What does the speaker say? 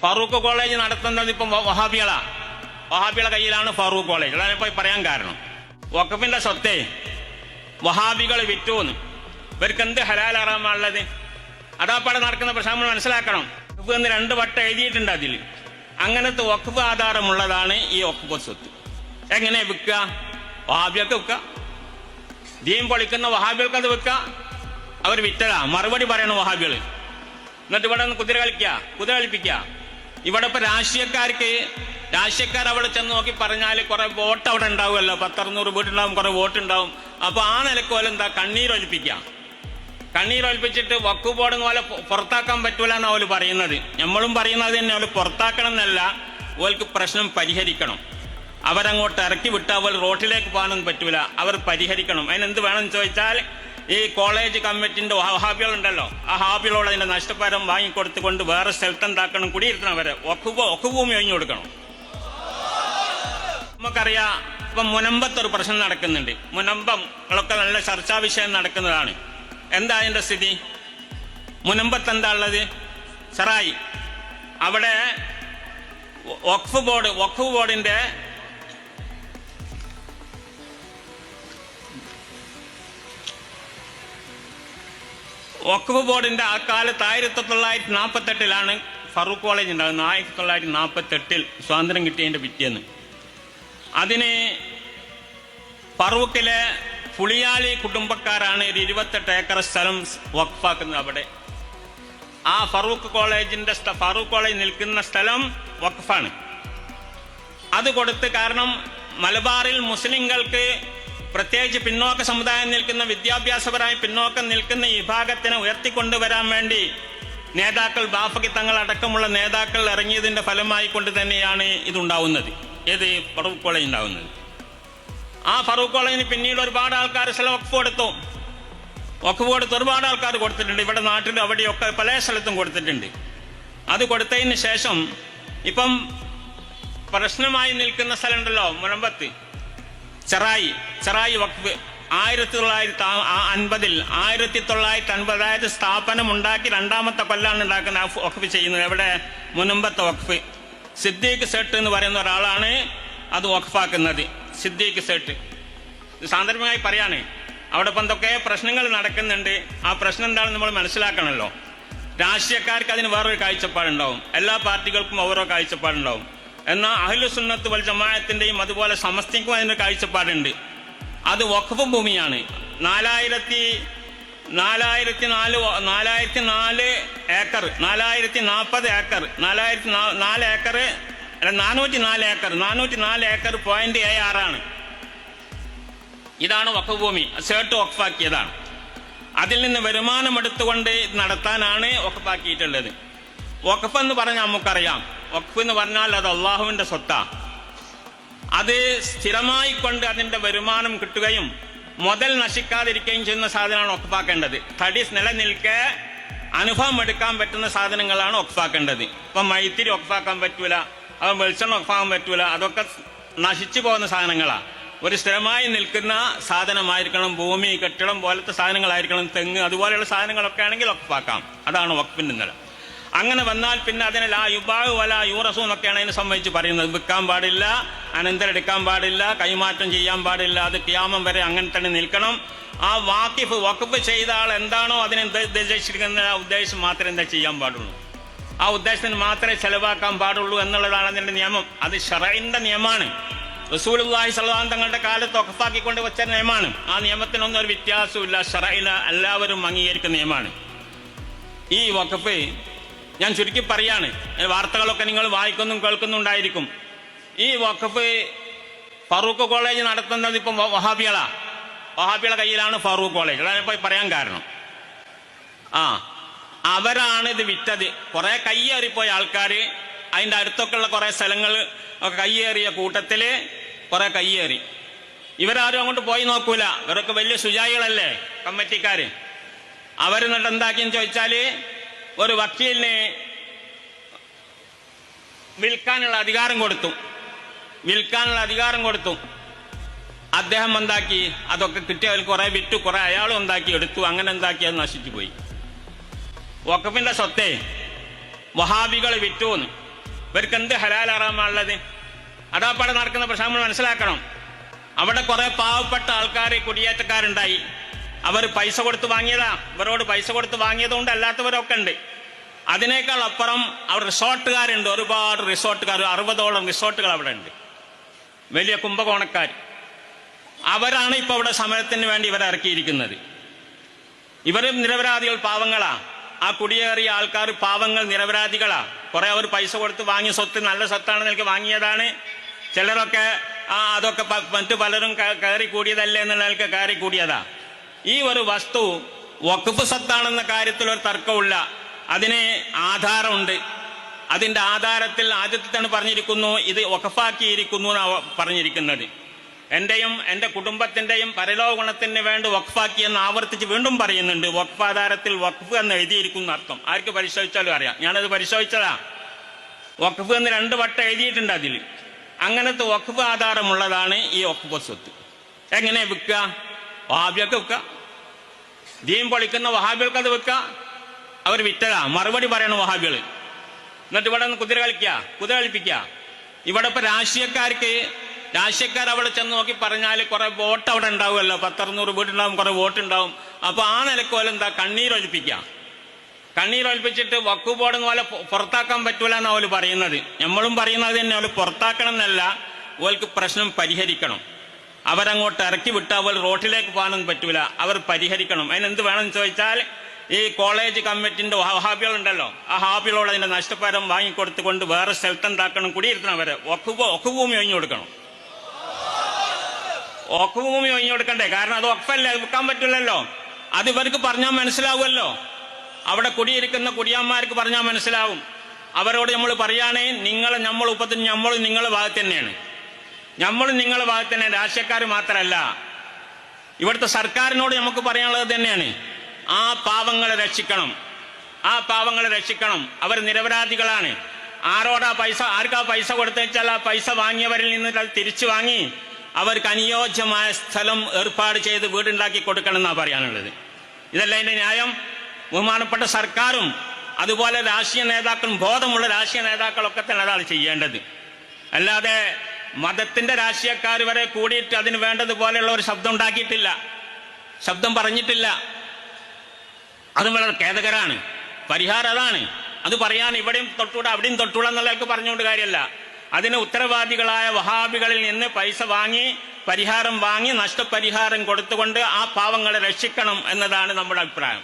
Farooq college നടത്തുന്നത് ഇപ്പം വഹാബികളെ കയ്യിലാണ് ഫറൂഖ് കോളേജ്. അതാണ് ഇപ്പൊ പറയാൻ കാരണം. വഖഫിന്റെ സ്വത്തെ വഹാബികൾ വിറ്റുന്ന്. ഇവർക്ക് എന്ത് ഹലാൽ ഹറാമാണുള്ളത്? അതാപ്പാടെ നടക്കുന്ന പ്രശ്നം നമ്മൾ മനസ്സിലാക്കണം. വഖഫ് എന്ന് 2 വട്ടം എഴുതിയിട്ടുണ്ട് അതിൽ. അങ്ങനത്തെ വഖഫ് ആധാരമുള്ളതാണ് ഈ വഖഫ് സ്വത്ത്. എങ്ങനെ വിൽക്കുക? വഹാബികൾക്ക് വിൽക്കുക. ദീൻ പൊളിക്കുന്ന വഹാബികൾക്ക് അത് വിൽക്കുക. അവർ വിറ്റതാ മറുപടി പറയണം വഹാബികൾ. എന്നിട്ട് ഇവിടെ നിന്ന് കുതിര കളിപ്പിക്കുക. ഇവിടെ ഇപ്പൊ രാഷ്ട്രീയക്കാർ അവിടെ ചെന്ന് നോക്കി പറഞ്ഞാൽ കുറെ വോട്ട് അവിടെ ഉണ്ടാവുമല്ലോ, 10-600 വീട്ടുണ്ടാവും, കുറെ വോട്ട് ഉണ്ടാവും. അപ്പൊ ആ നിലക്കോലും എന്താ കണ്ണീരൊലിപ്പിച്ചിട്ട് വഖഫ് ബോർഡ് പോലെ പുറത്താക്കാൻ പറ്റൂല എന്നാ അവര് പറയുന്നത്. നമ്മളും പറയുന്നത് തന്നെ അവര് പുറത്താക്കണം എന്നല്ല, ഓൾക്ക് പ്രശ്നം പരിഹരിക്കണം. അവരങ്ങോട്ട് ഇറക്കി വിട്ടാൽ അവർ റോട്ടിലേക്ക് പോകാനൊന്നും പറ്റൂല. അവർ പരിഹരിക്കണം. അതിനെന്ത് വേണമെന്ന് ചോദിച്ചാൽ ഈ കോളേജ് കമ്മിറ്റിന്റെ വഹാബികളുണ്ടല്ലോ, ആ വഹാബികളോട് അതിന്റെ നഷ്ടപരിഹാരം വാങ്ങിക്കൊടുത്തുകൊണ്ട് വേറെ സ്ഥലത്ത് എന്താക്കണം, കുടിയിരുത്തണം. അവരെ വഖഫ് ഭൂമി ഒഴിഞ്ഞു കൊടുക്കണം. നമുക്കറിയാം ഇപ്പൊ മുനമ്പത്തൊരു പ്രശ്നം നടക്കുന്നുണ്ട്. മുനമ്പങ്ങളൊക്കെ നല്ല ചർച്ചാ വിഷയം നടക്കുന്നതാണ്. എന്താ അതിന്റെ സ്ഥിതി? മുനമ്പത്ത് എന്താ ഉള്ളത്? സറായി. അവിടെ വഖഫ് ബോർഡിന്റെ വഖഫ് ബോർഡിന്റെ ആ കാലത്ത് 1948 ഫറൂഖ് കോളേജ് ഉണ്ടാകുന്നത്. 1948 സ്വാതന്ത്ര്യം കിട്ടിയതിന്റെ പിറ്റേന്ന് അതിന് ഫറൂഖിലെ പുളിയാലി കുടുംബക്കാരാണ് ഒരു 28 ഏക്കർ സ്ഥലം വഖഫാക്കുന്നത്. അവിടെ ആ ഫറൂഖ് കോളേജ് നിൽക്കുന്ന സ്ഥലം വഖഫാണ്. അത് കൊടുത്ത്, കാരണം മലബാറിൽ മുസ്ലിങ്ങൾക്ക് പ്രത്യേകിച്ച് പിന്നോക്ക സമുദായം നിൽക്കുന്ന, വിദ്യാഭ്യാസപരമായി പിന്നോക്കം നിൽക്കുന്ന ഈ വിഭാഗത്തിനെ ഉയർത്തിക്കൊണ്ടുവരാൻ വേണ്ടി നേതാക്കൾ, ബാഫക്കി തങ്ങൾ അടക്കമുള്ള നേതാക്കൾ ഇറങ്ങിയതിന്റെ ഫലമായി കൊണ്ട് തന്നെയാണ് ഇതുണ്ടാവുന്നത്. ഏത് ഫറൂഖ് കോളേജ് ഉണ്ടാവുന്നത്. ആ ഫറൂഖ് കോളേജിന് പിന്നീട് ഒരുപാട് ആൾക്കാർ സ്ഥലം വഖഫ് കൊടുത്തു. ഒരുപാട് ആൾക്കാർ കൊടുത്തിട്ടുണ്ട്. ഇവിടെ നാട്ടിലും അവിടെയൊക്കെ പല സ്ഥലത്തും കൊടുത്തിട്ടുണ്ട്. അത് കൊടുത്തതിന് ശേഷം ഇപ്പം പ്രശ്നമായി നിൽക്കുന്ന സ്ഥലം ഉണ്ടല്ലോ മുനമ്പത്ത്, ചെറായി വഖഫ് 1950 അതായത് സ്ഥാപനം ഉണ്ടാക്കി 2ാമത്തെ കൊല്ലാണ് ഉണ്ടാക്കുന്ന വഖഫ് ചെയ്യുന്നത്. എവിടെ? മുനമ്പത്തെ വഖഫ്. സിദ്ദീഖ് സേട്ട് എന്ന് പറയുന്ന ഒരാളാണ് അത് വഖഫാക്കുന്നത്. സിദ്ദീഖ് സേട്ട്. സാന്ദർഭികമായി പറയാണ്, അവിടെ ഇപ്പം എന്തൊക്കെ പ്രശ്നങ്ങൾ നടക്കുന്നുണ്ട്. ആ പ്രശ്നം എന്താണെന്ന് നമ്മൾ മനസ്സിലാക്കണമല്ലോ. രാഷ്ട്രീയക്കാർക്ക് അതിന് വേറൊരു കാഴ്ചപ്പാടുണ്ടാവും, എല്ലാ പാർട്ടികൾക്കും ഓരോ കാഴ്ചപ്പാടുണ്ടാവും. എന്നാൽ അഹ്ലു സുന്നത്ത് വൽ ജമാഅത്തിന്റെയും അതുപോലെ സമസ്തയ്ക്കും അതിന്റെ കാഴ്ചപ്പാടുണ്ട്. അത് വഖഫ് ഭൂമിയാണ്. 440 ഏക്കർ 404 ഏക്കർ .76 ഇതാണ് വഖഫ് ഭൂമി. സേട്ട് വഖഫാക്കിയതാണ്. അതിൽ നിന്ന് വരുമാനമെടുത്തുകൊണ്ട് നടത്താനാണ് വഖഫാക്കിയിട്ടുള്ളത്. വഖഫ് എന്ന് പറഞ്ഞാൽ നമുക്കറിയാം, വഖഫ് എന്ന് പറഞ്ഞാൽ അത് അള്ളാഹുവിന്റെ സ്വത്താ. അത് സ്ഥിരമായി കൊണ്ട് അതിന്റെ വരുമാനം കിട്ടുകയും മുതൽ നശിക്കാതിരിക്കുകയും ചെയ്യുന്ന സാധനമാണ് വഖഫാക്കേണ്ടത്. തടി നിലനിൽക്കെ അനുഭവം എടുക്കാൻ പറ്റുന്ന സാധനങ്ങളാണ് വഖഫാക്കേണ്ടത്. ഇപ്പം മൈത്തിരി വഖഫാക്കാൻ പറ്റൂല, അത് വെളിച്ചെണ്ണ വഖഫാക്കാൻ പറ്റൂല. അതൊക്കെ നശിച്ചു പോകുന്ന സാധനങ്ങളാണ്. ഒരു സ്ഥിരമായി നിൽക്കുന്ന സാധനമായിരിക്കണം. ഭൂമി, കെട്ടിടം പോലത്തെ സാധനങ്ങളായിരിക്കണം. തെങ്ങ്, അതുപോലെയുള്ള സാധനങ്ങളൊക്കെ ആണെങ്കിൽ വഖഫാക്കാം. അതാണ് വഖഫിന്റെ നില. അങ്ങനെ വന്നാൽ പിന്നെ അതിനെ ലാ യുബാഉ വലാ യൂറസു എന്നൊക്കെയാണ് അതിനെ സംബന്ധിച്ച് പറയുന്നത്. വിൽക്കാൻ പാടില്ല, അനന്തരെടുക്കാൻ പാടില്ല, കൈമാറ്റം ചെയ്യാൻ പാടില്ല. അത് ഖിയാമം വരെ അങ്ങനെ തന്നെ നിൽക്കണം. ആ വഖഫ് ചെയ്ത ആൾ എന്താണോ അതിനെ ഉദ്ദേശിച്ചിരിക്കുന്ന ആ ഉദ്ദേശം മാത്രമേ എന്താ ചെയ്യാൻ പാടുള്ളൂ. ആ ഉദ്ദേശത്തിന് മാത്രമേ ചെലവാക്കാൻ പാടുള്ളൂ എന്നുള്ളതാണ് അതിന്റെ നിയമം. അത് ശറഈന്റെ നിയമമാണ്. റസൂലുള്ളാഹി സ്വല്ലല്ലാഹു അലൈഹി വസല്ലം തങ്ങളുടെ കാലത്ത് വഖഫാക്കിക്കൊണ്ട് വെച്ച നിയമമാണ്. ആ നിയമത്തിനൊന്നും ഒരു വ്യത്യാസമില്ല. ശറഈല എല്ലാവരും അംഗീകരിക്കുന്ന നിയമമാണ്. ഈ വഖഫ് ഞാൻ ചുരുക്കി പറയാണ്, വാർത്തകളൊക്കെ നിങ്ങൾ വായിക്കുന്നും കേൾക്കുന്നുണ്ടായിരിക്കും. ഈ വഖഫ് ഫറൂഖ് കോളേജ് നടത്തുന്നത് ഇപ്പം വഹാബികളെ കയ്യിലാണ് ഫറൂഖ് കോളേജ്. അതാണ് ഇപ്പൊ പറയാൻ കാരണം. അവരാണ് ഇത് വിറ്റത്. കുറെ കയ്യേറിപ്പോയ ആൾക്കാര്, അതിന്റെ അടുത്തൊക്കെ ഉള്ള കുറെ സ്ഥലങ്ങൾ ഒക്കെ കയ്യേറിയ കൂട്ടത്തില് കുറെ കയ്യേറി. ഇവരാരും അങ്ങോട്ട് പോയി നോക്കൂല. ഇവരൊക്കെ വലിയ സുജായികളല്ലേ കമ്മിറ്റിക്കാര്. അവരെന്നിട്ട് എന്താക്കിയെന്ന് ചോദിച്ചാല് ഒരു വക്കീലിന് വിൽക്കാനുള്ള അധികാരം കൊടുത്തു. അദ്ദേഹം എന്താക്കി, അതൊക്കെ കിട്ടിയവർ കുറെ വിറ്റു, കുറെ അയാളും എന്താക്കി എടുത്തു. അങ്ങനെ എന്താക്കി അത് നശിച്ചു പോയി. വഖഫിന്റെ സ്വത്തെ വഹാബികൾ വിറ്റുന്ന്. ഇവർക്ക് എന്ത് ഹലാൽ ഹറാമുള്ളത്? അതാപ്പാടെ നടക്കുന്ന പ്രശ്നം നമ്മൾ മനസ്സിലാക്കണം. അവിടെ കുറെ പാവപ്പെട്ട ആൾക്കാർ, കുടിയേറ്റക്കാരുണ്ടായി. അവർ പൈസ കൊടുത്ത് വാങ്ങിയതാ. ഇവരോട് പൈസ കൊടുത്ത് വാങ്ങിയതുകൊണ്ട് അല്ലാത്തവരൊക്കെ ഉണ്ട്. അതിനേക്കാൾ അപ്പുറം അവർ റിസോർട്ടുകാരുണ്ട്, ഒരുപാട് റിസോർട്ടുകാർ, 60ഓളം റിസോർട്ടുകൾ അവിടെ ഉണ്ട്, വലിയ കുംഭകോണക്കാർ. അവരാണ് ഇപ്പൊ അവിടെ സമരത്തിന് വേണ്ടി ഇവരെ ഇറക്കിയിരിക്കുന്നത്. ഇവരും നിരപരാധികൾ, പാവങ്ങളാ. ആ കുടിയേറിയ ആൾക്കാർ പാവങ്ങൾ, നിരപരാധികളാ. കുറെ അവർ പൈസ കൊടുത്ത് വാങ്ങിയ സ്വത്ത് നല്ല സ്വത്താണെന്ന് എനിക്ക് വാങ്ങിയതാണ്. ചിലരൊക്കെ അതൊക്കെ മറ്റു പലരും കയറി കൂടിയതല്ലേ എന്നുള്ള നിലക്ക് കയറി കൂടിയതാ. ഈ ഒരു വസ്തു വഖഫ് സ്വത്താണെന്ന കാര്യത്തിൽ ഒരു തർക്കമില്ല. അതിന് ആധാരമുണ്ട്. അതിന്റെ ആധാരത്തിൽ ആദ്യത്തെ തന്നെ പറഞ്ഞിരിക്കുന്നു, ഇത് വഖഫാക്കിയിരിക്കുന്നു എന്നാണ് പറഞ്ഞിരിക്കുന്നത്. എന്റെയും എന്റെ കുടുംബത്തിന്റെയും പരലോക ഗുണത്തിന് വേണ്ടി വഖഫാക്കി എന്ന് ആവർത്തിച്ച് വീണ്ടും പറയുന്നുണ്ട്. വഖഫ് ആധാരത്തിൽ വഖഫ് എന്ന് എഴുതിയിരിക്കുന്ന അർത്ഥം ആർക്ക് പരിശോധിച്ചാലും അറിയാം. ഞാനത് പരിശോധിച്ചതാ. വഖഫ് എന്ന് 2 വട്ടം എഴുതിയിട്ടുണ്ട് അതിൽ. അങ്ങനത്തെ വഖഫ് ആധാരമുള്ളതാണ് ഈ വഖഫ് സ്വത്ത്. എങ്ങനെ വിൽക്കുക? വഹാബികൾക്ക് വിൽക്കുക. ദീൻ പൊളിക്കുന്ന വഹാബികൾക്ക് അത് വിൽക്കുക. അവർ വിറ്റതാ. മറുപടി പറയണം വഹാബികൾ. എന്നിട്ട് ഇവിടെ നിന്ന് കുതിര കളിപ്പിക്കുക. ഇവിടെ ഇപ്പൊ രാഷ്ട്രീയക്കാർ അവിടെ ചെന്ന് നോക്കി പറഞ്ഞാൽ കുറെ വോട്ട് അവിടെ ഉണ്ടാവുമല്ലോ, 10-600 വീടുണ്ടാവും, കുറെ വോട്ട് ഉണ്ടാവും. അപ്പൊ ആ നിലക്കോലും എന്താ കണ്ണീരൊലിപ്പിച്ചിട്ട് വഖഫ് ബോർഡ് പോലെ പുറത്താക്കാൻ പറ്റൂല എന്നാ ഓല് പറയുന്നത്. നമ്മളും പറയുന്നത് തന്നെ, ഓല് പുറത്താക്കണം എന്നല്ല, ഓൽക്ക് പ്രശ്നം പരിഹരിക്കണം. അവരങ്ങോട്ട് ഇറക്കി വിട്ടാൽ പോലെ റോട്ടിലേക്ക് പോകാനൊന്നും പറ്റൂല. അവർ പരിഹരിക്കണം. അതിനെന്ത് വേണമെന്ന് ചോദിച്ചാൽ, ഈ കോളേജ് കമ്മിറ്റിന്റെ വഹാബികളുണ്ടല്ലോ, ആ വഹാബികളോട് അതിന്റെ നഷ്ടപരിഹാരം വാങ്ങിക്കൊടുത്തുകൊണ്ട് വേറെ സ്ഥലത്ത് എന്താക്കണം, കുടിയിരുത്തണം. അവരെ വഖഫ് ഭൂമി ഒഴിഞ്ഞു കൊടുക്കണം. വഖഫ് ഭൂമി ഒഴിഞ്ഞു കൊടുക്കണ്ടേ? കാരണം അത് വഖഫല്ലേ, അത് വിൽക്കാൻ പറ്റില്ലല്ലോ. അത് ഇവർക്ക് പറഞ്ഞാൽ മനസ്സിലാവുമല്ലോ. അവിടെ കുടിയിരിക്കുന്ന കുടിയാന്മാർക്ക് പറഞ്ഞാൽ മനസ്സിലാവും. അവരോട് നമ്മൾ പറയുകയാണെ, നമ്മളും നിങ്ങളുടെ ഭാഗത്ത് തന്നെയാണ്. രാഷ്ട്രീയക്കാർ മാത്രമല്ല, ഇവിടുത്തെ സർക്കാരിനോട് നമുക്ക് പറയാനുള്ളത് തന്നെയാണ്. ആ പാവങ്ങളെ രക്ഷിക്കണം. അവർ നിരപരാധികളാണ്. ആർക്കാ പൈസ കൊടുത്തുവെച്ചാൽ ആ പൈസ വാങ്ങിയവരിൽ നിന്ന് അത് തിരിച്ചു വാങ്ങി അവർക്ക് അനുയോജ്യമായ സ്ഥലം ഏർപ്പാട് ചെയ്ത് വീടുണ്ടാക്കി കൊടുക്കണം എന്നാണ് പറയാനുള്ളത്. ഇതല്ല അതിന്റെ ന്യായം. ബഹുമാനപ്പെട്ട സർക്കാരും അതുപോലെ രാഷ്ട്രീയ നേതാക്കളും, ബോധമുള്ള രാഷ്ട്രീയ നേതാക്കളൊക്കെ തന്നെ അതാണ് ചെയ്യേണ്ടത്. അല്ലാതെ മതത്തിന്റെ രാഷ്ട്രീയക്കാർ വരെ കൂടിയിട്ട് അതിന് വേണ്ടതുപോലെയുള്ള ഒരു ശബ്ദം ഉണ്ടാക്കിയിട്ടില്ല, ശബ്ദം പറഞ്ഞിട്ടില്ല. അതും വളരെ ഖേദകരാണ്. പരിഹാരം അതാണ്. അത് പറയാൻ ഇവിടെയും തൊട്ടൂടാ അവിടെയും തൊട്ടൂടാ എന്നുള്ളവർക്ക് പറഞ്ഞുകൊണ്ട് കാര്യമല്ല. അതിന് ഉത്തരവാദികളായ വഹാബികളിൽ നിന്ന് പൈസ വാങ്ങി, പരിഹാരം വാങ്ങി, നഷ്ടപരിഹാരം കൊടുത്തുകൊണ്ട് ആ പാവങ്ങളെ രക്ഷിക്കണം എന്നതാണ് നമ്മുടെ അഭിപ്രായം.